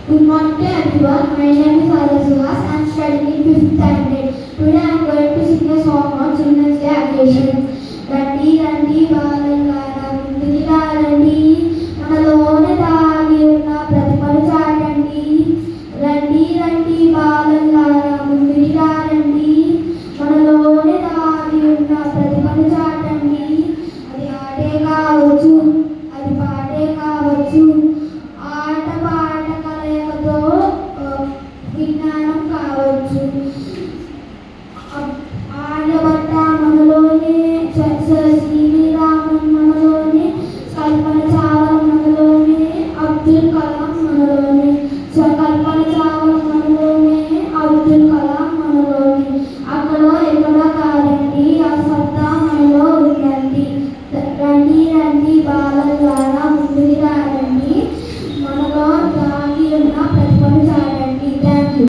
Good morning to everyone. My name is Arya Suhas. I am studying in 5th standard. Today I am going to sing a song on Children's Day occasion. Randi Randi Balallara Mundukila Randi Manalone Dagi Unna Pratipanu Chaatandi Randi Randi Balallara Mundukila Randi Manalone Dagi Unna Pratipanu Chaatandi అది ఆడే కావచ్చు అది పాడే కావచ్చు ఆట పాట కలయికతో విజ్ఞానం కావచ్చు ఆర్యభట్ట మనలోనే శ్రీరామన్ మనలోనే కల్పన చావ్లా మనలోనే అబ్దుల్ కలాం మనలోనే కల్పన